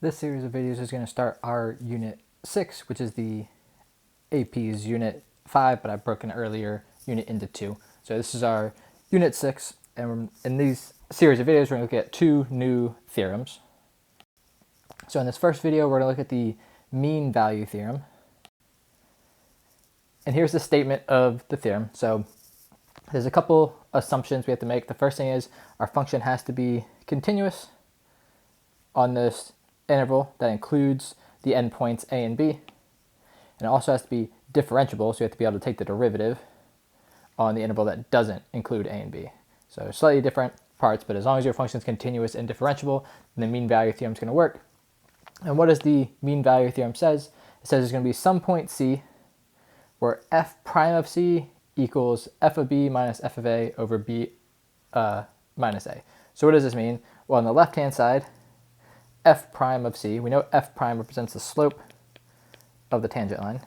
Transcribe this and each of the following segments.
This series of videos is going to start our Unit 6, which is the AP's Unit 5, but I've broken earlier unit into two. So this is our Unit 6, and in these series of videos, we're going to look at two new theorems. So in this first video, we're going to look at the mean value theorem. And here's the statement of the theorem. So there's a couple assumptions we have to make. The first thing is our function has to be continuous on this interval that includes the endpoints a and b. And it also has to be differentiable, so you have to be able to take the derivative on the interval that doesn't include a and b. So slightly different parts, but as long as your function is continuous and differentiable, then the mean value theorem is going to work. And what does the mean value theorem says? It says there's going to be some point c where f prime of c equals f of b minus f of a over b minus a. So what does this mean? Well, on the left-hand side, f prime of c, we know f prime represents the slope of the tangent line.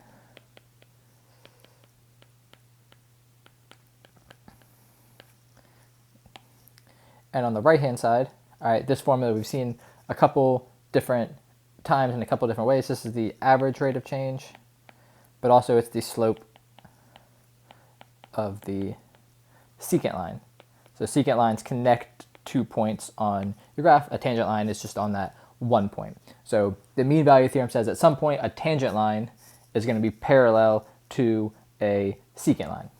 And on the right-hand side, all right, this formula we've seen a couple different times in a couple different ways. This is the average rate of change, but also it's the slope of the secant line. So secant lines connect 2 points on your graph. A tangent line is just on that 1 point. So the mean value theorem says at some point a tangent line is going to be parallel to a secant line.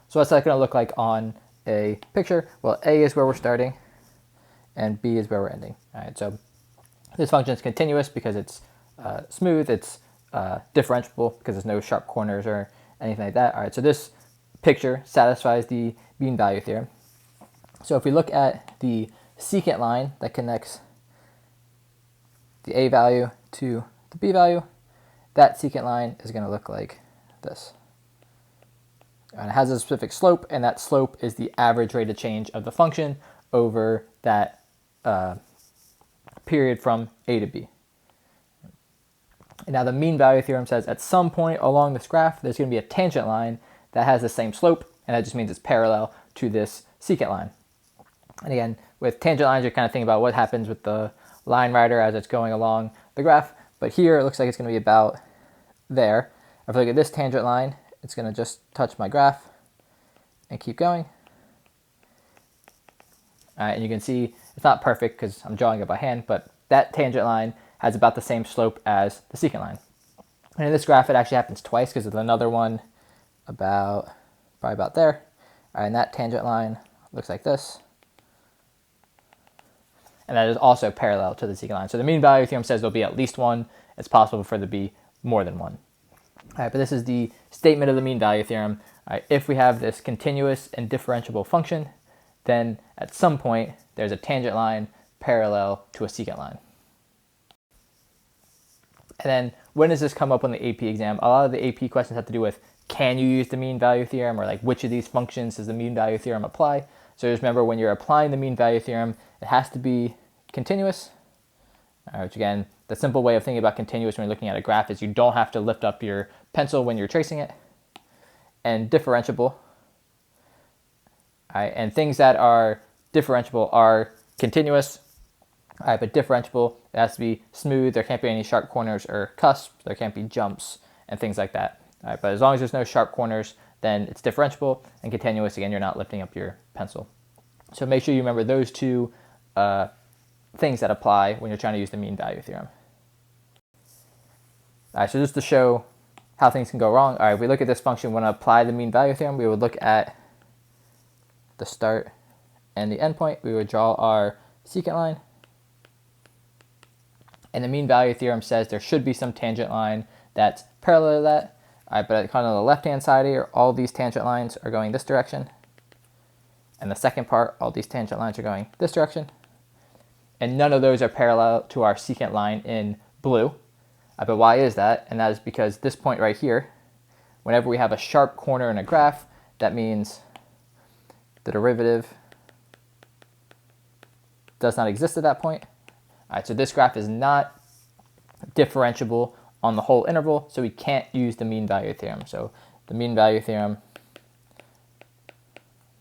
So what's that going to look like on a picture? Well, A is where we're starting and B is where we're ending. All right, so this function is continuous because it's smooth, it's differentiable because there's no sharp corners or anything like that. All right, so this picture satisfies the mean value theorem. So if we look at the secant line that connects the a value to the b value, that secant line is going to look like this. And it has a specific slope, and that slope is the average rate of change of the function over that period from a to b. And now the mean value theorem says at some point along this graph, there's going to be a tangent line that has the same slope, and that just means it's parallel to this secant line. And again, with tangent lines, you're kind of thinking about what happens with the line rider as it's going along the graph. But here, it looks like it's going to be about there. If I look at this tangent line, it's going to just touch my graph and keep going. All right, and you can see it's not perfect because I'm drawing it by hand, but that tangent line has about the same slope as the secant line. And in this graph, it actually happens twice because there's another one probably about there. All right, and that tangent line looks like this. And that is also parallel to the secant line. So the mean value theorem says there'll be at least one. It's possible for there to be more than one. All right, but this is the statement of the mean value theorem. All right, if we have this continuous and differentiable function, then at some point there's a tangent line parallel to a secant line. And then when does this come up on the AP exam? A lot of the AP questions have to do with, can you use the mean value theorem, or like which of these functions does the mean value theorem apply? So just remember, when you're applying the mean value theorem, it has to be continuous, which again, the simple way of thinking about continuous when you're looking at a graph is you don't have to lift up your pencil when you're tracing it, and differentiable. All right, and things that are differentiable are continuous. All right, but differentiable, it has to be smooth. There can't be any sharp corners or cusps. There can't be jumps and things like that. All right, but as long as there's no sharp corners, then it's differentiable. And continuous, again, you're not lifting up your pencil. So make sure you remember those two things that apply when you're trying to use the mean value theorem. All right, so just to show how things can go wrong. All right, if we look at this function, when I apply the mean value theorem, we would look at the start and the end point. We would draw our secant line. And the mean value theorem says there should be some tangent line that's parallel to that. All right, but kind of on the left-hand side here, all these tangent lines are going this direction. And the second part, all these tangent lines are going this direction. And none of those are parallel to our secant line in blue. But why is that? And that is because this point right here, whenever we have a sharp corner in a graph, that means the derivative does not exist at that point. All right, so this graph is not differentiable on the whole interval, so we can't use the mean value theorem. So the mean value theorem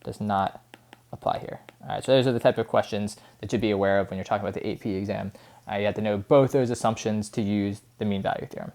does not apply here. All right, so those are the type of questions that you'd be aware of when you're talking about the AP exam. You have to know both those assumptions to use the mean value theorem.